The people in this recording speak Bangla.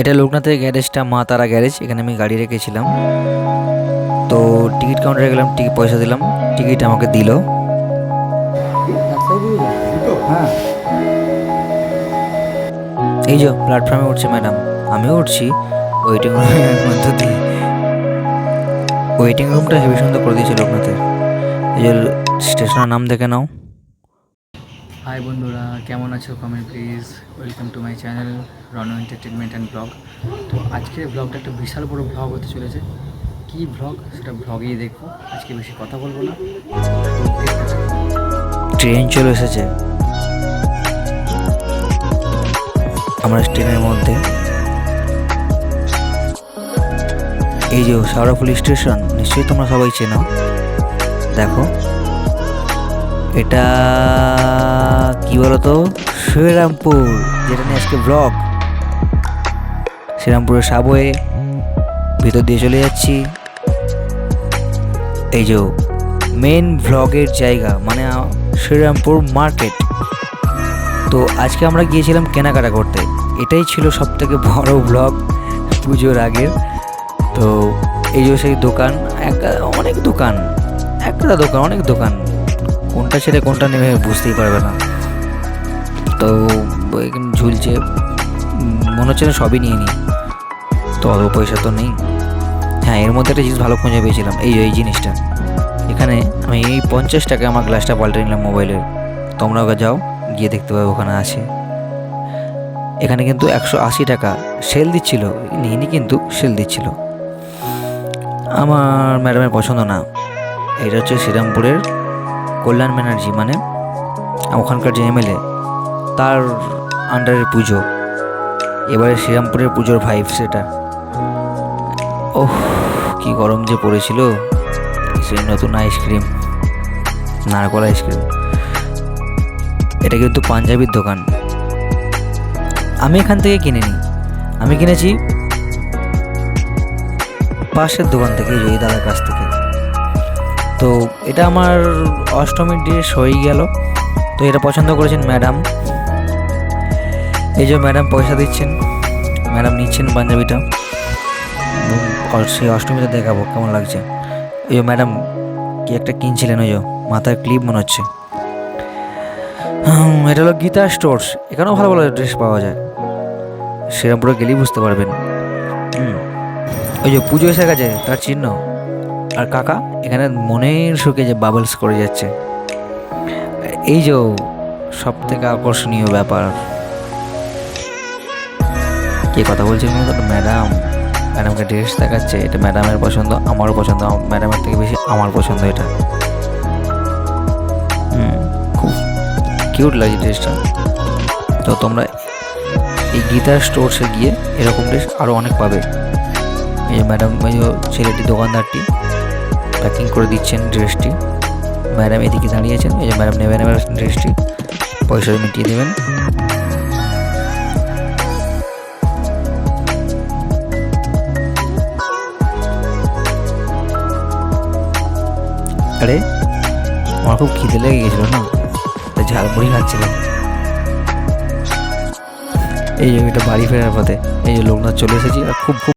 এটা লোকনাথের গ্যারেজটা, মা তারা গ্যারেজ। এখানে আমি গাড়ি রেখেছিলাম। তো টিকিট কাউন্টারে গেলাম, টিকিট পয়সা দিলাম, টিকিট আমাকে দিল। হ্যাঁ, এই যে প্ল্যাটফর্মে উঠছে ম্যাডাম, আমিও উঠছি ওয়েটিং রুমের মধ্য দিয়ে। ওয়েটিং রুমটা হেবি সুন্দর করে দিয়েছে লোকনাথের। এই যে স্টেশনের নাম দেখে নাও। হাই বন্ধুরা, কেমন আছো? Comment please. Welcome to my channel Rono entertainment and blog. তো আজকের ব্লগটা একটা বিশাল বড় ব্লগ হতে চলেছে। কী ব্লগ সেটা ব্লগেই দেখবো। আজকে বেশি কথা বলবো না। ট্রেন চলে এসেছে, আমরা ট্রেনের মধ্যে। এই যে শেওড়াফুলি স্টেশন, নিশ্চয়ই তোমরা সবাই চেনো। দেখো, এটা কি বলতো, শ্রীরামপুর, যেটা নিয়ে আজকে ব্লগ। শ্রীরামপুরের সাবওয়ে ভিতর দিয়ে চলে যাচ্ছি। এই যে মেন ব্লগের জায়গা, মানে শ্রীরামপুর মার্কেট। তো আজকে আমরা গিয়েছিলাম কেনাকাটা করতে। এটাই ছিল সব থেকে বড় ব্লগ পুজোর আগের। তো এই যে সেই দোকান, অনেক দোকান, অনেক দোকান, কোনটা ছেড়ে কোনটা নেবে বুঝতেই পারবে না। তো এখানে ঝুলছে, মনে হচ্ছে না সবই নিয়ে নিই, তো অত পয়সা তো নেই। হ্যাঁ, এর মধ্যে একটা জিনিস ভালো খুঁজে পেয়েছিলাম, এই জিনিসটা। এখানে আমি এই 50 টাকায় আমার গ্লাসটা পাল্টে নিলাম মোবাইলের। তোমরা ওকে যাও, গিয়ে দেখতে পাবে ওখানে আছে। এখানে কিন্তু 180 টাকা সেল দিচ্ছিল, নিয়ে কিন্তু সেল দিচ্ছিল। আমার ম্যাডামের পছন্দ না। এটা হচ্ছে শ্রীরামপুরের কল্যাণ ব্যানার্জি, মানে ওখানকার যে এমএলএ, তার আন্ডারের পুজো। এবারে শ্রীরামপুরের পুজোর ভাইব সেটা। ওহ, কি গরম যে পড়েছিল। সেই নতুন আইসক্রিম, নারকোল আইসক্রিম। এটা কিন্তু পাঞ্জাবির দোকান। আমি এখান থেকে কিনিনি, আমি কিনেছি পাশের দোকান থেকে, এই দাদার কাছ থেকে। তো এটা আমার অষ্টমীর ড্রেস হয়ে গেল। তো এটা পছন্দ করেছেন ম্যাডাম। এই যে ম্যাডাম পয়সা দিচ্ছেন, ম্যাডাম নিচ্ছেন পাঞ্জাবিটা। সেই অষ্টমীটা দেখাবো কেমন লাগছে। এই যে ম্যাডাম কি একটা কিনছিলেন, ওই যে মাথার ক্লিপ মনে হচ্ছে। এটা হলো গীতা স্টোর্স। এখানেও ভালো ভালো ড্রেস পাওয়া যায়, শ্রীরামপুরে গেলেই বুঝতে পারবেন। ওই যে পুজো এসে গেছে, তার চিহ্ন। আর কাকা এখানে মনের সুখে যে বাবলস করে যাচ্ছে। এই যে সব থেকে আকর্ষণীয় ব্যাপার, কে কথা বলছেন ম্যাডাম। ম্যাডামকে ড্রেস দেখাচ্ছে, এটা ম্যাডামের পছন্দ, আমারও পছন্দ। ম্যাডামের থেকে বেশি আমার পছন্দ এটা। খুব কিউট লাগে ড্রেসটা। তো তোমরা এই গীতা স্টোরসে গিয়ে এরকম ড্রেস আরও অনেক পাবে। এই যে ম্যাডাম, ওই যে ছেলেটি, দোকানদারটি প্যাকিং করে দিচ্ছেন ড্রেসটি। ম্যাডাম এদিকে দাঁড়িয়েছেন। এই যে ম্যাডাম নেবেন এবার ড্রেসটি, পয়সা মিটিয়ে দেবেন। আরে আমার খুব খিদে লেগে গেছিলো না, তাই ঝালমুড়ি খাচ্ছিলাম। এই যে এটা বাড়ি ফেরার পথে, এই যে লোকনাথ চলে এসেছি। আর খুব